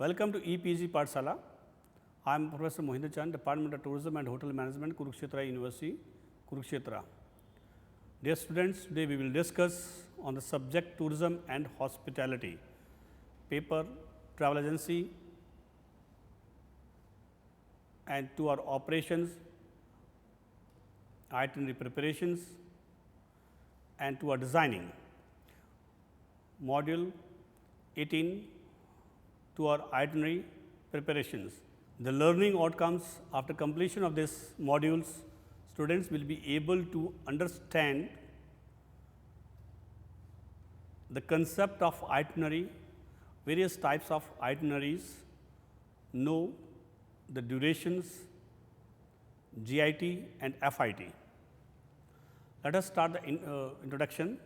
Welcome to EPG Pathshala. I am Professor Mohinder Chand, Department of Tourism and Hotel Management, Kurukshetra University, Kurukshetra. Dear students, today we will discuss on the subject tourism and hospitality. Paper, travel agency and tour operations, itinerary preparations and tour designing. Module 18, tour itinerary preparations. The learning outcomes after completion of these modules, students will be able to understand the concept of itinerary, various types of itineraries, know the durations, GIT and FIT. Let us start the introduction.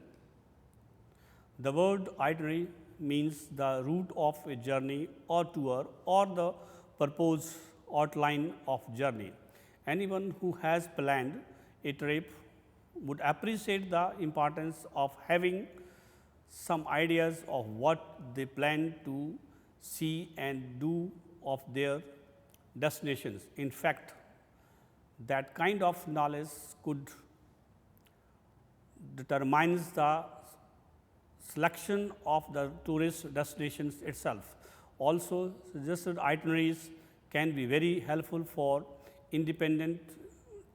The word itinerary means the route of a journey or tour or the purpose outline of journey. Anyone who has planned a trip would appreciate the importance of having some ideas of what they plan to see and do of their destinations. In fact, that kind of knowledge could determines the selection of the tourist destinations itself. Also, suggested itineraries can be very helpful for independent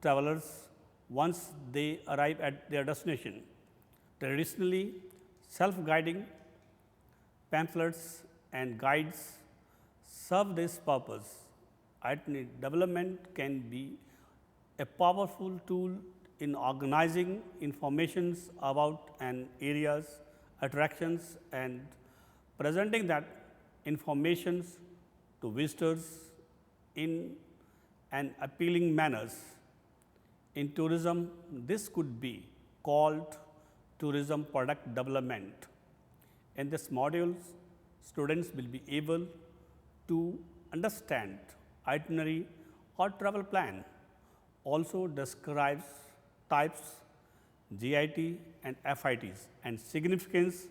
travelers once they arrive at their destination. Traditionally, self-guiding pamphlets and guides serve this purpose. Itinerary development can be a powerful tool in organizing informations about an area's attractions and presenting that information to visitors in an appealing manners. In tourism, this could be called tourism product development. In this module, students will be able to understand itinerary or travel plan, also describes types, GIT and FITs and significance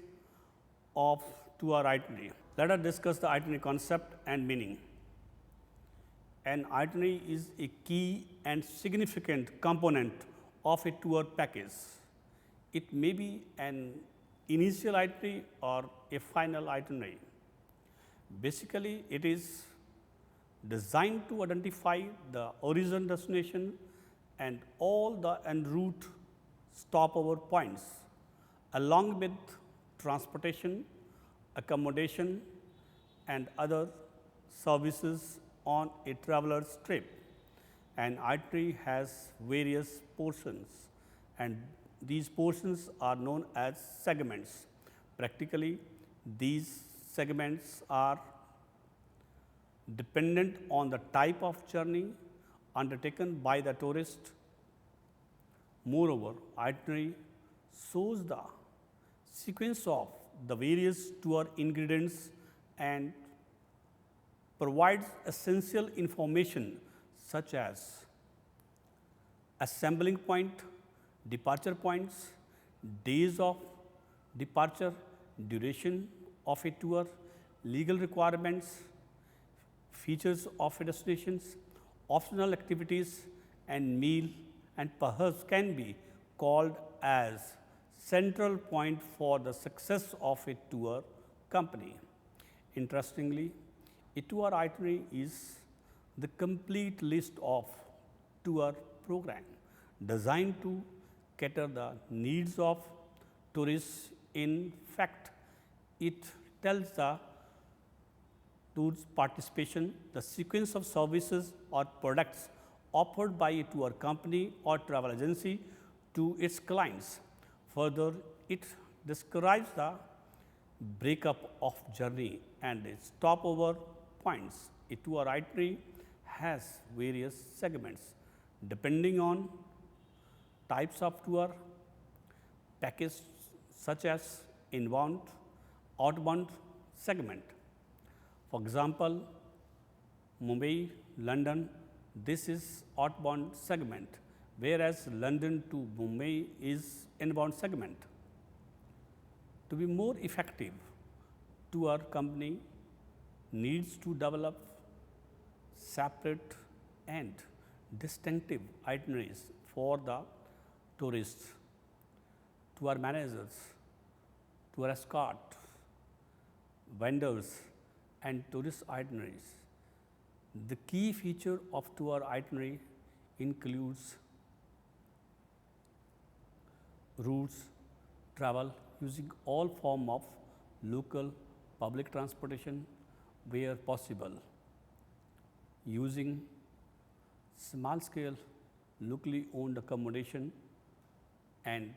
of tour itinerary. Let us discuss the itinerary concept and meaning. An itinerary is a key and significant component of a tour package. It may be an initial itinerary or a final itinerary. Basically, it is designed to identify the origin destination and all the en route stopover points, along with transportation, accommodation and other services on a traveler's trip. An itinerary has various portions and these portions are known as segments. Practically, these segments are dependent on the type of journey undertaken by the tourist. Moreover, itinerary shows the sequence of the various tour ingredients and provides essential information such as assembling point, departure points, days of departure, duration of a tour, legal requirements, features of a destinations, optional activities and meal, and perhaps can be called as central point for the success of a tour company. Interestingly, a tour itinerary is the complete list of tour program designed to cater the needs of tourists. In fact, it tells the tour's participation, the sequence of services or products offered by a tour company or travel agency to its clients. Further, it describes the breakup of journey and its stopover points. A tour itinerary has various segments depending on types of tour package such as inbound, outbound segment. For example, Mumbai, London, this is outbound segment, whereas London to Mumbai is inbound segment. To be more effective, tour company needs to develop separate and distinctive itineraries for the tourists, tour managers, tour escort, vendors, and tourist itineraries. The key feature of tour itinerary includes routes, travel using all form of local public transportation where possible, using small scale locally owned accommodation and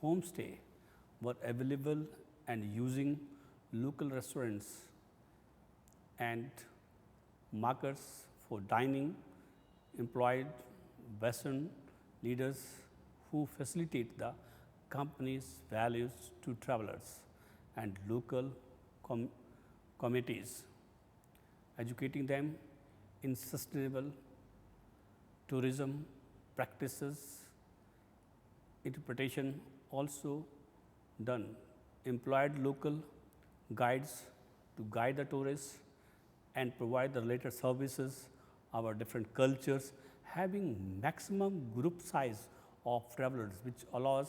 homestay were available, and using local restaurants and markets for dining, employed Western leaders who facilitate the company's values to travelers and local communities, educating them in sustainable tourism practices. Interpretation also done, employed local guides to guide the tourists and provide the related services, our different cultures, having maximum group size of travelers, which allows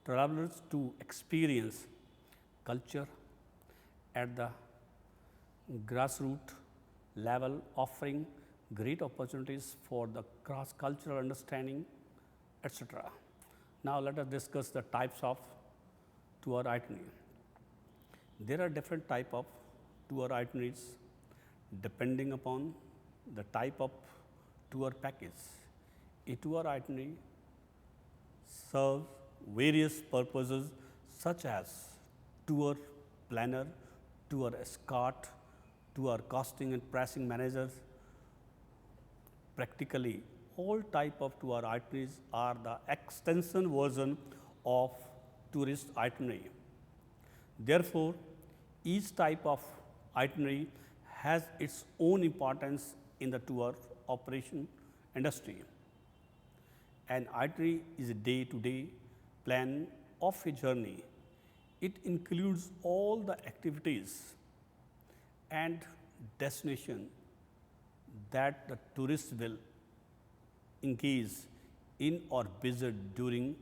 travelers to experience culture at the grassroots level, offering great opportunities for the cross-cultural understanding, etc. Now, let us discuss the types of tour itinerary. There are different type of tour itineraries depending upon the type of tour package. A tour itinerary serves various purposes such as tour planner, tour escort, tour costing and pricing managers. Practically all type of tour itineraries are the extension version of tourist itinerary. Therefore, each type of itinerary has its own importance in the tour operation industry. An itinerary is a day-to-day plan of a journey. It includes all the activities and destination that the tourist will engage in or visit during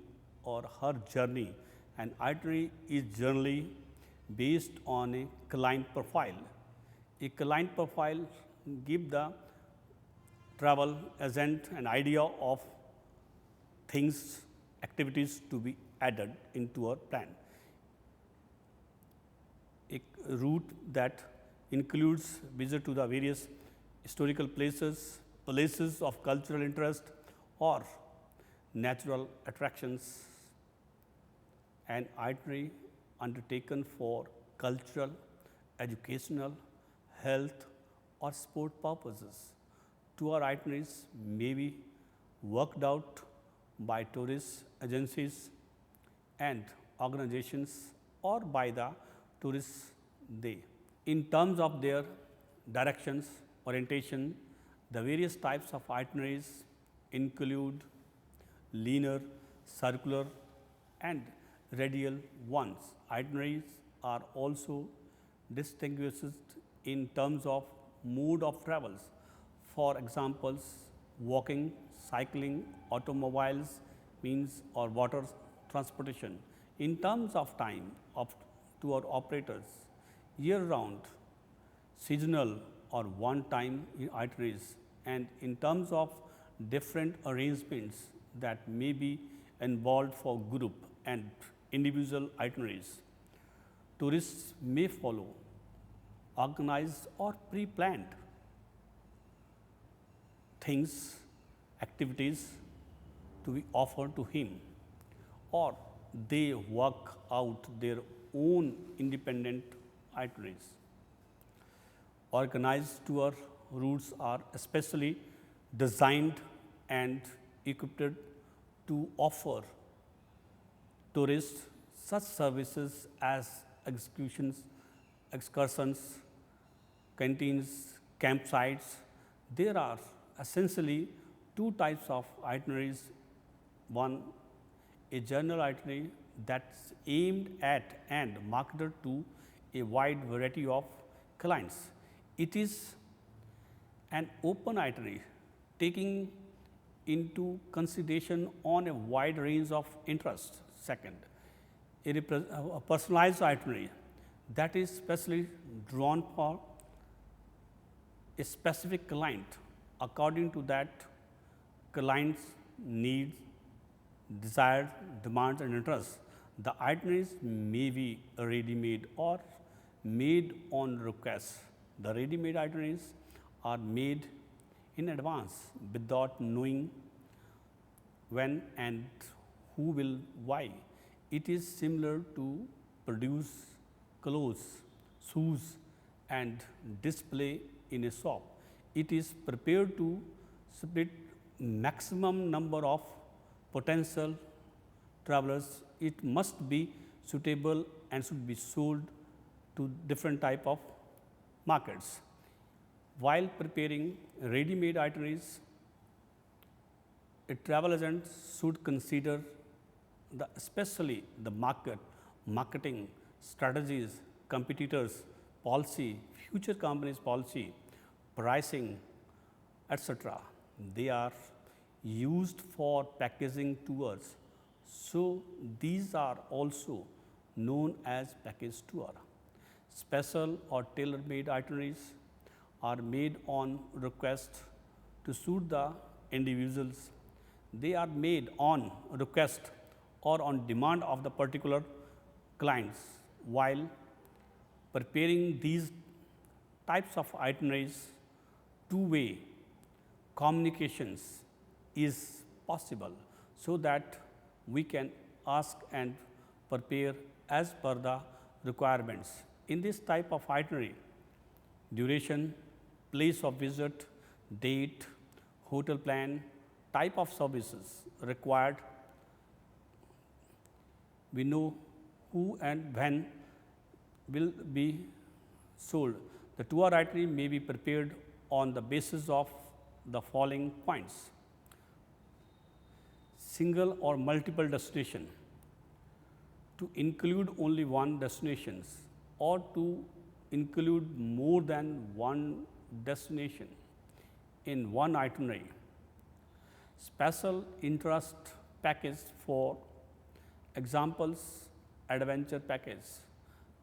or her journey. An itinerary is generally based on a client profile. A client profile gives the travel agent an idea of things, activities to be added into our plan. A route that includes visit to the various historical places, places of cultural interest, or natural attractions. An itinerary undertaken for cultural, educational, health, or sport purposes. Tour itineraries may be worked out by tourist agencies and organizations or by the tourists they. In terms of their directions, orientation, the various types of itineraries include linear, circular, and radial ones. Itineraries are also distinguished in terms of mode of travels. For examples, walking, cycling, automobiles means or water transportation. In terms of time of tour operators, year-round, seasonal or one-time itineraries, and in terms of different arrangements that may be involved for group and individual itineraries. Tourists may follow organized or pre-planned things, activities to be offered to him, or they work out their own independent itineraries. Organized tour routes are especially designed and equipped to offer tourists such services as excursions, canteens, campsites. There are essentially two types of itineraries. One, a general itinerary that's aimed at and marketed to a wide variety of clients. It is an open itinerary taking into consideration on a wide range of interests. Second, a personalized itinerary that is specially drawn for a specific client according to that client's needs, desires, demands and interests. The itineraries may be ready-made or made on request. The ready-made itineraries are made in advance without knowing when and who will why. It is similar to produce clothes, shoes and display in a shop. It is prepared to split maximum number of potential travelers. It must be suitable and should be sold to different type of markets. While preparing ready-made itineraries, a travel agent should consider especially the marketing strategies, competitors, policy, future companies policy, pricing, etc. They are used for packaging tours. So, these are also known as package tour. Special or tailor-made itineraries are made on request to suit the individuals. They are made on request or on demand of the particular clients. While preparing these types of itineraries, two-way communications is possible so that we can ask and prepare as per the requirements. In this type of itinerary, duration, place of visit, date, hotel plan, type of services required, we know who and when will be sold. The tour itinerary may be prepared on the basis of the following points: single or multiple destination, to include only one destinations or to include more than one destination in one itinerary. Special interest package, for examples, adventure package,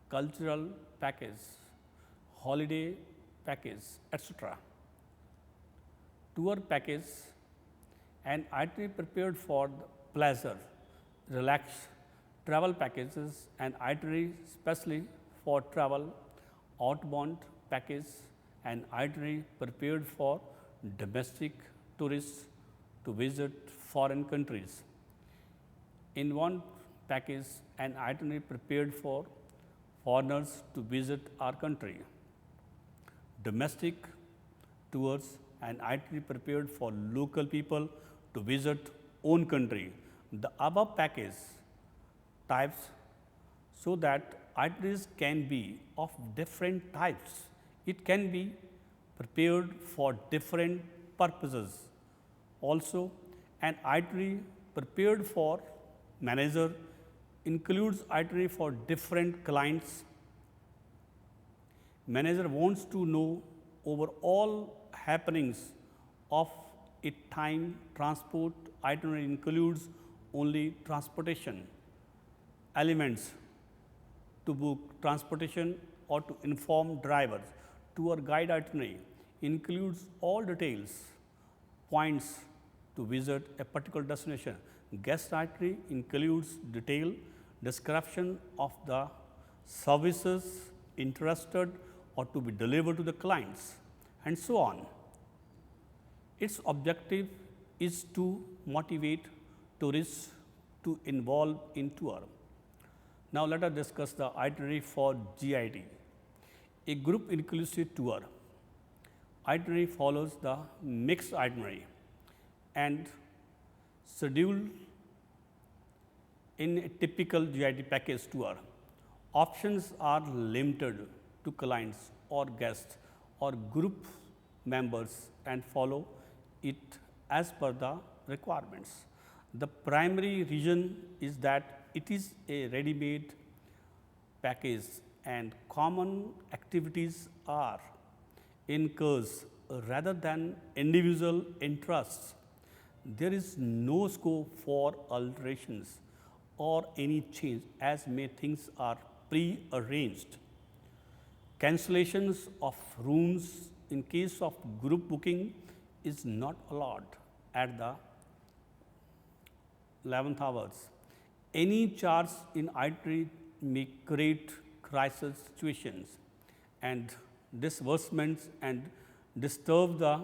cultural package, holiday package, etc. Tour package, an itinerary prepared for pleasure, relax, travel packages, an itinerary specially for travel, outbound package, an itinerary prepared for domestic tourists to visit foreign countries. In one package, an itinerary prepared for foreigners to visit our country. Domestic tours, an itinerary prepared for local people to visit own country. The above package types so that itineraries can be of different types. It can be prepared for different purposes. Also, an itinerary prepared for manager includes itinerary for different clients. Manager wants to know over all happenings of a time. Transport itinerary includes only transportation elements to book transportation or to inform drivers. Tour guide itinerary includes all details, points to visit a particular destination. Guest itinerary includes detailed description of the services interested or to be delivered to the clients, and so on. Its objective is to motivate tourists to involve in tour. Now, let us discuss the itinerary for GIT, a group inclusive tour. Itinerary follows the mixed itinerary and schedule in a typical GIT package tour. Options are limited to clients or guests or group members and follow it as per the requirements. The primary reason is that it is a ready-made package and common activities are incurs rather than individual interests. There is no scope for alterations or any change as may things are pre-arranged. Cancellations of rooms in case of group booking is not allowed at the 11th hours. Any charge in itinerary may create crisis situations and disbursements and disturb the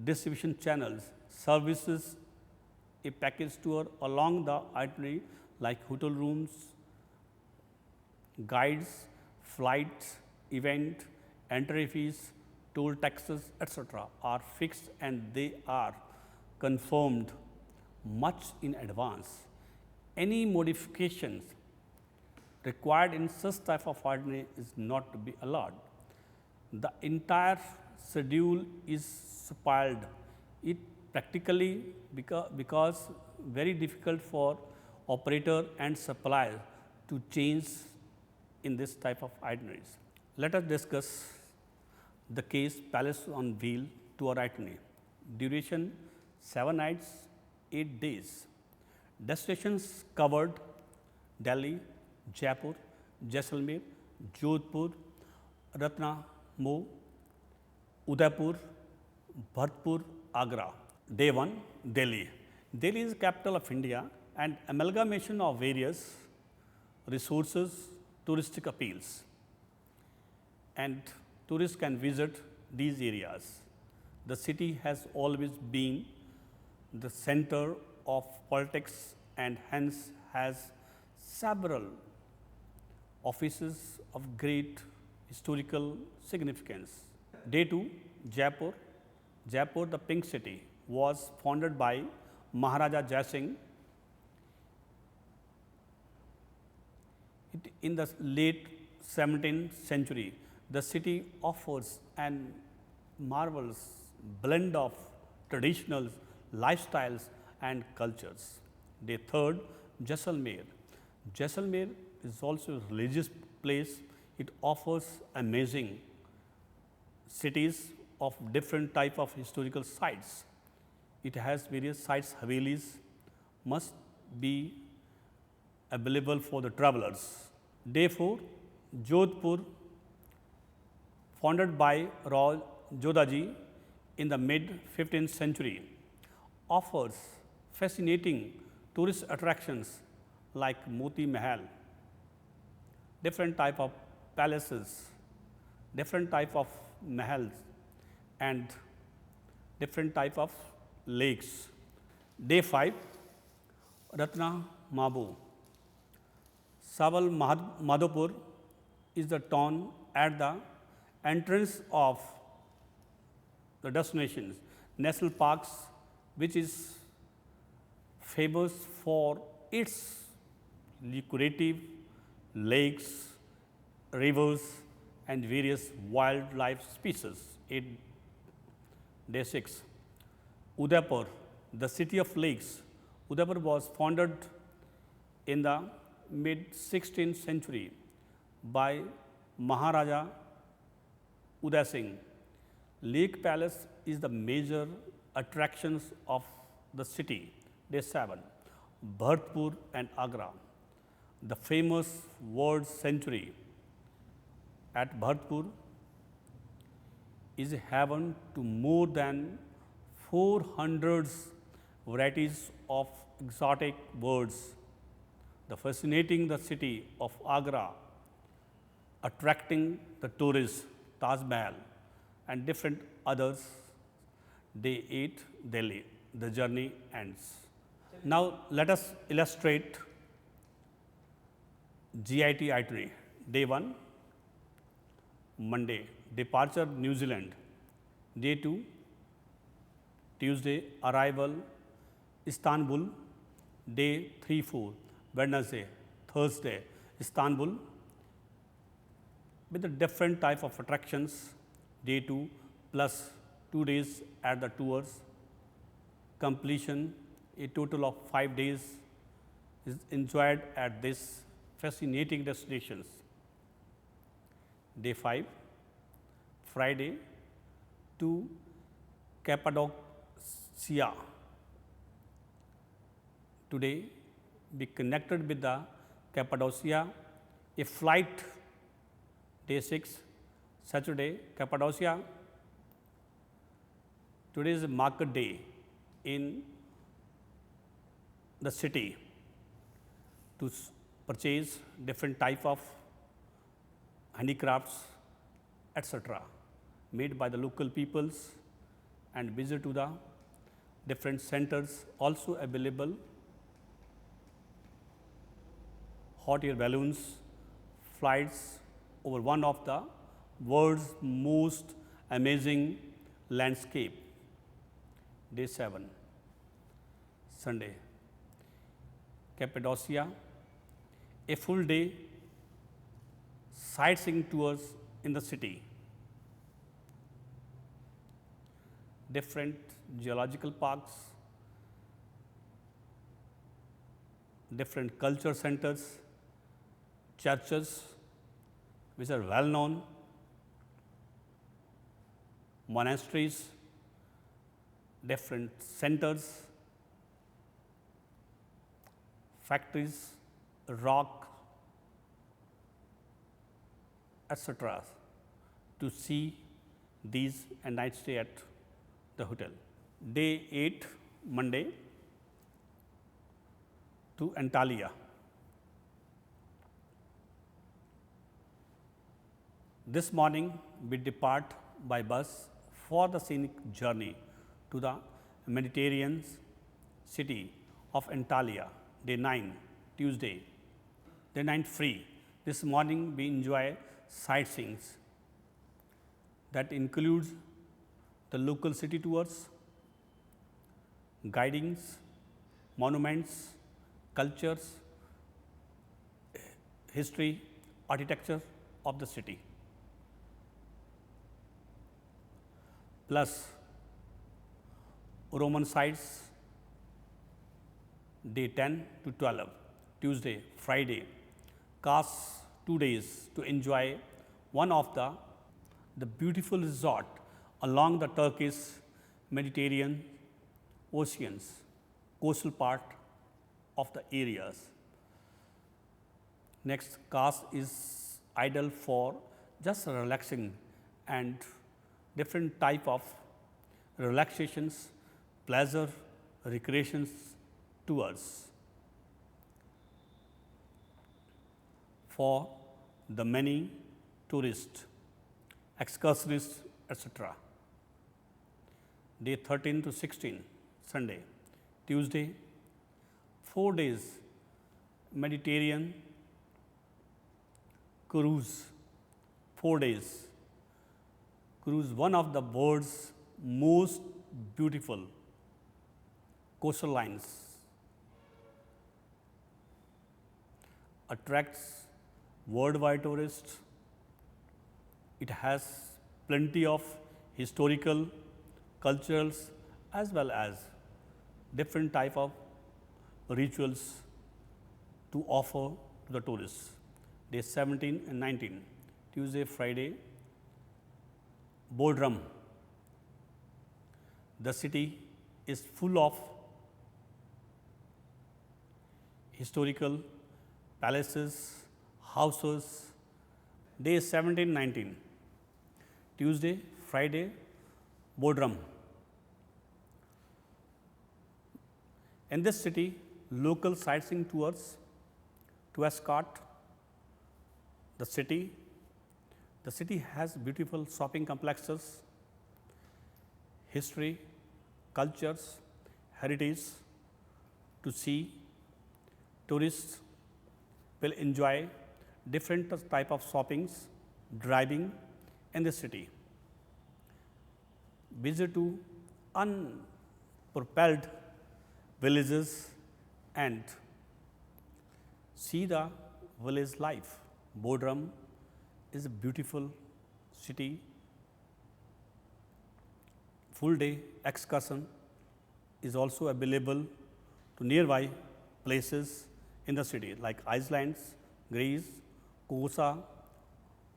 distribution channels. Services a package tour along the itinerary like hotel rooms, guides, flights, event, entry fees, toll taxes, etc. are fixed and they are confirmed much in advance. Any modifications required in such type of itinerary is not to be allowed. The entire schedule is spoiled. It practically because very difficult for operator and supplier to change in this type of itineraries. Let us discuss the case Palace on Wheel tour itinerary. Duration 7 nights, 8 days. Destinations covered Delhi, Jaipur, Jaisalmer, Jodhpur, Ratnamo, Udaipur, Bharatpur, Agra. Day 1, Delhi. Delhi is the capital of India and amalgamation of various resources, touristic appeals. And tourists can visit these areas. The city has always been the center of politics and hence has several offices of great historical significance. Day 2, Jaipur. Jaipur, the Pink City, was founded by Maharaja Jai Singh in the late 17th century. The city offers an marvelous blend of traditional lifestyles and cultures. Day 3rd, Jaisalmer. Jaisalmer is also a religious place. It offers amazing cities of different type of historical sites. It has various sites, havelis, must be available for the travelers. Day 4, Jodhpur, founded by Rao Jodhaji in the mid-15th century, offers fascinating tourist attractions like Moti Mahal, different type of palaces, different type of mahals and different type of lakes. Day 5, Ratnamo. Saval Madhopur is the town at the entrance of the destinations. National Parks, which is famous for its lucrative lakes, rivers and various wildlife species. Day 6, Udaipur, the city of lakes. Udaipur was founded in the mid-16th century by Maharaja Uday Singh. Lake Palace is the major attractions of the city. Day 7, Bharatpur and Agra. The famous World Sanctuary at Bharatpur is a haven to more than 400 varieties of exotic birds. The fascinating the city of Agra, attracting the tourists, Taj Mahal and different others. Day 8, Delhi, the journey ends. Now let us illustrate GIT itinerary. Day 1, Monday, departure New Zealand. Day 2, Tuesday, arrival Istanbul. Day 3, 4, Wednesday, Thursday, Istanbul with a different type of attractions. Day 2 plus 2 days at the tours. Completion, a total of 5 days is enjoyed at this fascinating destinations. Day 5, Friday, to Cappadocia. Today, be connected with the Cappadocia, a flight day 6, Saturday, Cappadocia. Today is a market day in the city to purchase different type of handicrafts, etc., made by the local peoples, and visit to the different centers. Also available hot air balloons flights over one of the world's most amazing landscape. Day 7, Sunday, Cappadocia, a full day sightseeing tours in the city. Different geological parks, different culture centers, churches which are well known, monasteries, different centers, factories, rock, etc., to see these and night stay at the hotel. Day 8, Monday, to Antalya. This morning, we depart by bus for the scenic journey to the Mediterranean city of Antalya. Day 9, Tuesday. Day 9 free. This morning, we enjoy sightseeing that includes the local city tours, guidings, monuments, cultures, history, architecture of the city, plus Roman sites. Day 10 to 12, Tuesday, Friday, cast 2 days to enjoy one of the beautiful resort along the Turkish Mediterranean Oceans, coastal part of the areas. Next cast is ideal for just relaxing and different type of relaxations, pleasure, recreations tours for the many tourists, excursionists, etc. Day 13 to 16, Sunday, Tuesday, 4 days Mediterranean cruise, 4 days cruise, one of the world's most beautiful coastal lines, attracts worldwide tourists. It has plenty of historical, cultures, as well as different type of rituals to offer to the tourists. Day 17 and 19, Tuesday, Friday, Bodrum. The city is full of historical palaces, houses. Day 17, 19, Tuesday, Friday, Bodrum. In this city, local sightseeing tours to escort the city. The city has beautiful shopping complexes, history, cultures, heritage to see. Tourists will enjoy different type of shoppings, driving in the city. Visit to unpropelled villages and see the village life. Bodrum is a beautiful city. Full day excursion is also available to nearby places in the city like Islands, Greece, Kosa.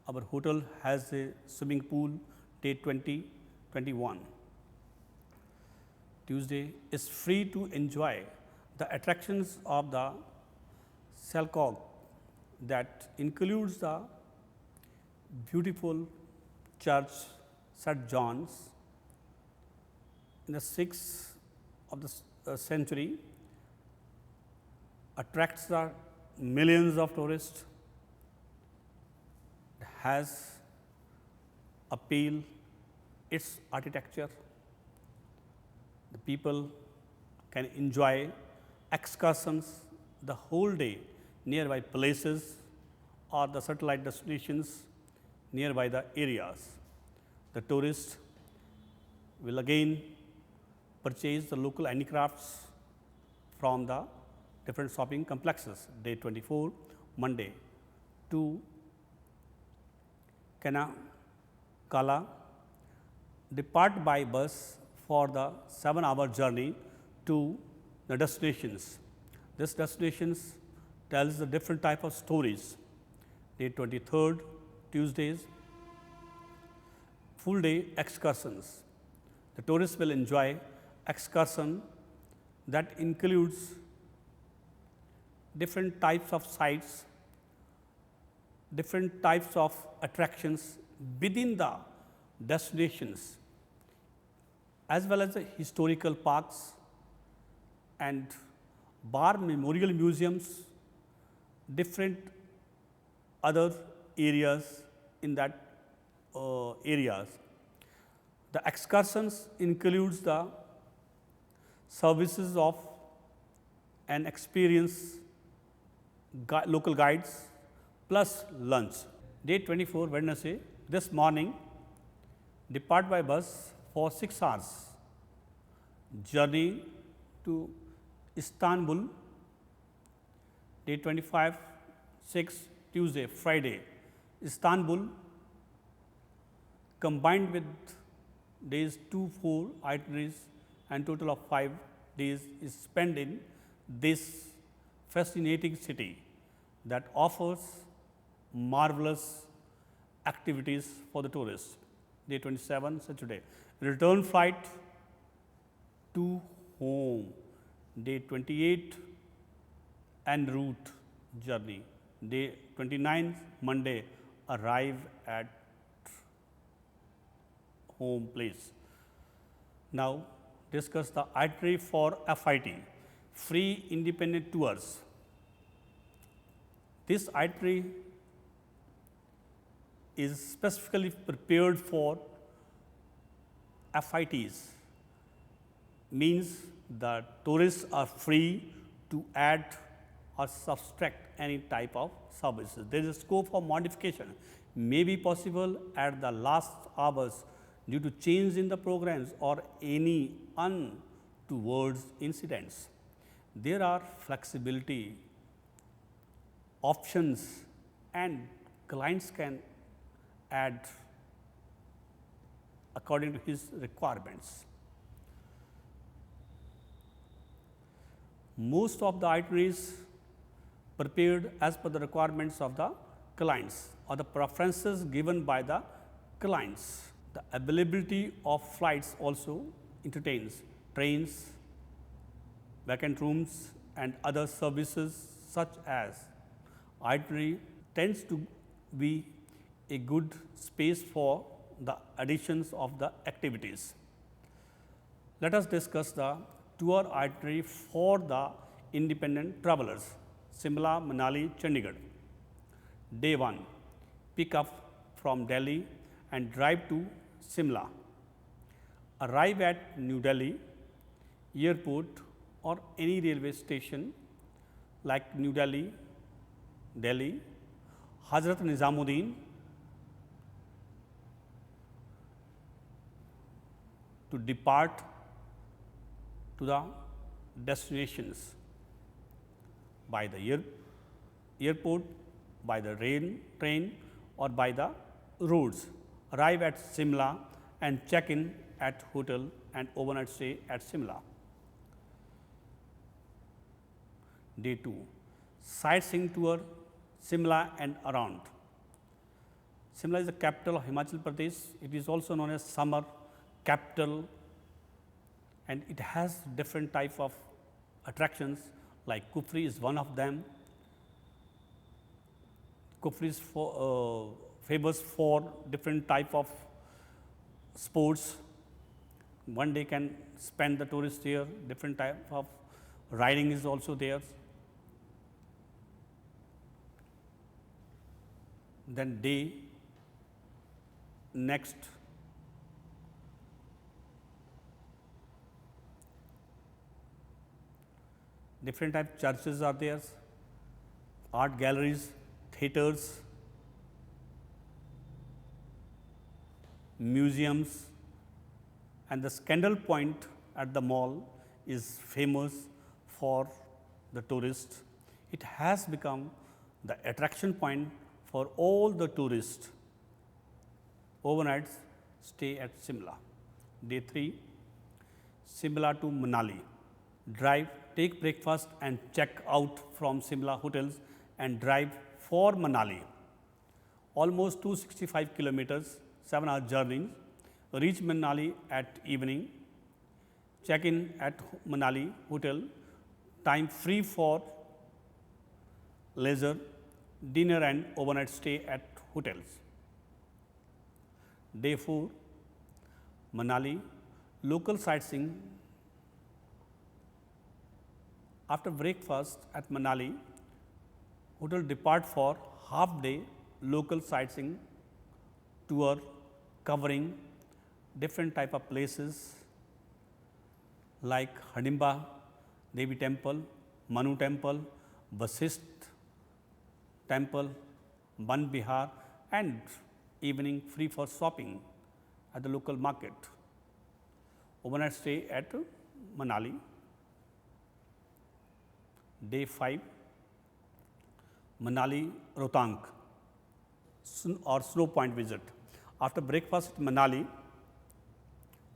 Our hotel has a swimming pool. Day 20 21. Tuesday is free to enjoy the attractions of the Selkirk, that includes the beautiful church St. John's in the 6th of the century, attracts the millions of tourists, has appeal its architecture. The people can enjoy excursions the whole day nearby places or the satellite destinations nearby the areas. The tourists will again purchase the local handicrafts from the different shopping complexes. Day 24, Monday, to Kala, depart by bus for the 7-hour journey to the destinations. This destinations tells the different type of stories. Day 23rd, Tuesdays, full day excursions. The tourists will enjoy excursion that includes different types of sites, different types of attractions within the destinations, as well as the historical parks and bar memorial museums, different other areas in that areas. The excursions includes the services of an experienced local guides plus lunch. Day 24, Wednesday, this morning, depart by bus for 6 hours. Journey to Istanbul. Day 25, 6, Tuesday, Friday, Istanbul, combined with days 2, 4 itineraries and total of 5 days is spent in this fascinating city that offers marvelous activities for the tourists. Day 27, Saturday, return flight to home. Day 28, en route journey. Day 29, Monday, arrive at home place. Now, discuss the itinerary for FIT, free independent tours. This itinerary is specifically prepared for FITs, means the tourists are free to add or subtract any type of services. There is a scope for modification may be possible at the last hours due to change in the programs or any untoward incidents. There are flexibility options and clients can add according to his requirements. Most of the itineraries prepared as per the requirements of the clients or the preferences given by the clients. The availability of flights also entertains trains, vacant rooms and other services such as itinerary tends to be a good space for the additions of the activities. Let us discuss the tour itinerary for the independent travelers. Simla, Manali, Chandigarh. Day 1, pick up from Delhi and drive to Simla. Arrive at New Delhi airport or any railway station like New Delhi, Delhi, Hazrat Nizamuddin to depart to the destinations by the airport, by the train or by the roads. Arrive at Simla and check in at hotel and overnight stay at Simla. Day 2, sightseeing tour Simla and around. Simla is the capital of Himachal Pradesh. It is also known as summer capital, and it has different type of attractions, like Kufri is one of them. Kufri is famous for different type of sports. One day can spend the tourist here, different type of riding is also there. Then day next, different type churches are there, art galleries, theaters, museums, and the Scandal Point at the mall is famous for the tourists. It has become the attraction point for all the tourists. Overnight stay at Simla. Day 3, Simla to Manali. Drive, take breakfast and check out from Simla hotels and drive for Manali. Almost 265 kilometers, 7-hour journey. Reach Manali at evening. Check in at Manali hotel. Time free for leisure, dinner and overnight stay at hotels. Day 4, Manali, local sightseeing. After breakfast at Manali, hotel depart for half day local sightseeing tour covering different type of places like Hidimba Devi Temple, Manu Temple, Vasisht Temple, Ban Bihar, and evening free for shopping at the local market. Overnight stay at Manali. Day 5, Manali Rohtang or Snow Point visit. After breakfast at Manali,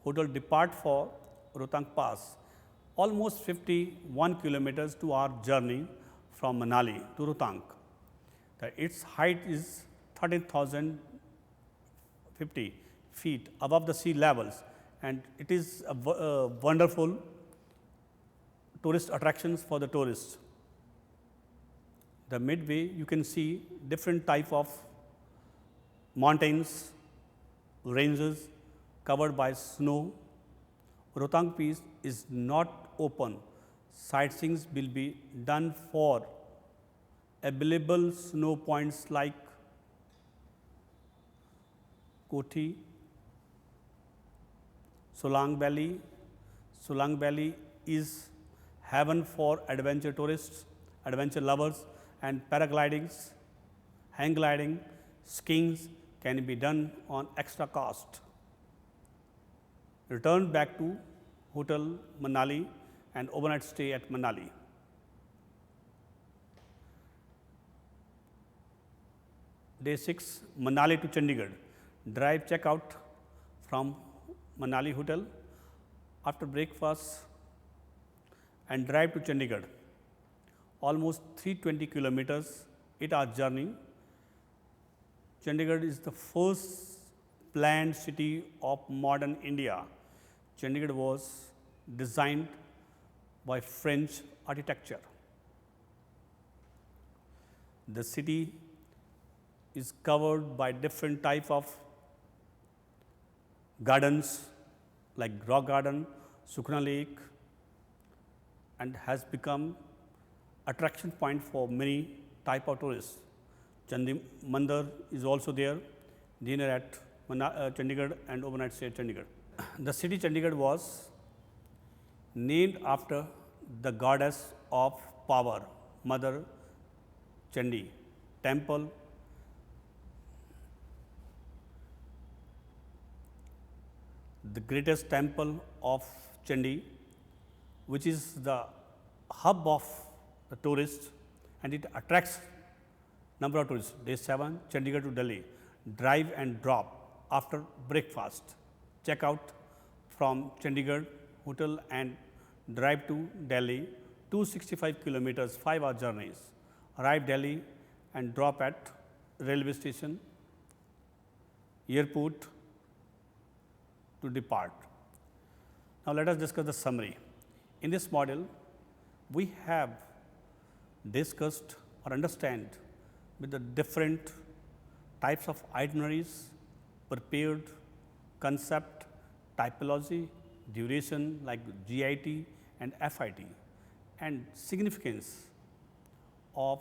hotel depart for Rohtang Pass, almost 51 kilometers to our journey from Manali to Rohtang. Its height is 13,050 feet above the sea levels, and it is a wonderful tourist attractions for the tourists. The midway you can see different type of mountains, ranges covered by snow. Rohtang Pass is not open. Sightseeing will be done for available snow points like Koti, Solang Valley. Solang Valley is heaven for adventure tourists, adventure lovers, and paragliding, hang gliding, skiing can be done on extra cost. Return back to Hotel Manali and overnight stay at Manali. Day 6, Manali to Chandigarh. Drive check out from Manali Hotel. After breakfast and drive to Chandigarh. Almost 320 kilometers, 8-hour journey. Chandigarh is the first planned city of modern India. Chandigarh was designed by French architecture. The city is covered by different type of gardens like Rock Garden, Sukhna Lake, and has become attraction point for many type of tourists. Chandi Mandir is also there, dinner at Chandigarh and overnight stay at Chandigarh. The city Chandigarh was named after the goddess of power, Mother Chandi. Temple the greatest temple of Chandi, which is the hub of the tourists, and it attracts number of tourists. Day 7, Chandigarh to Delhi, drive and drop after breakfast. Check out from Chandigarh hotel and drive to Delhi, 265 kilometers, 5-hour journeys. Arrive Delhi and drop at railway station, airport, to depart. Now let us discuss the summary. In this module, we have discussed or understand with the different types of itineraries, prepared, concept, typology, duration like GIT and FIT, and significance of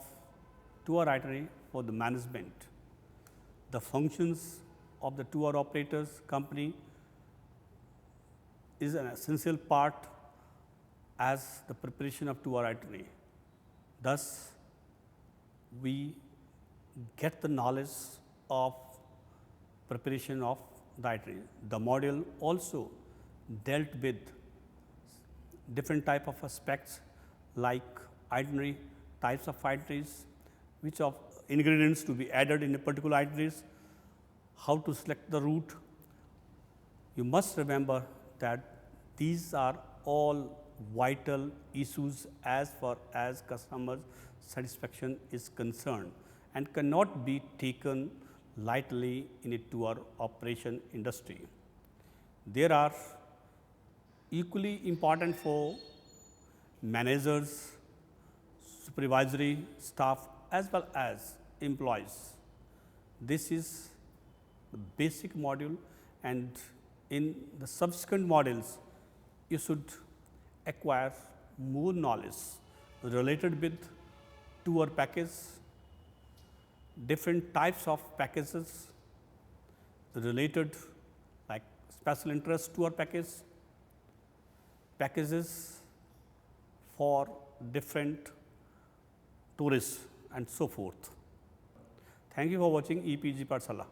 tour itinerary for the management, the functions of the tour operators company is an essential part as the preparation of tour itinerary. Thus, we get the knowledge of preparation of the itinerary. The module also dealt with different type of aspects like itinerary, types of itineraries, which of ingredients to be added in a particular itineraries, how to select the route. You must remember that these are all vital issues as far as customer satisfaction is concerned and cannot be taken lightly in a tour operation industry. There are equally important for managers, supervisory staff as well as employees. This is the basic module, and in the subsequent modules you should acquire more knowledge related with tour package, different types of packages related like special interest tour package, packages for different tourists and so forth. Thank you for watching EPG Pathshala.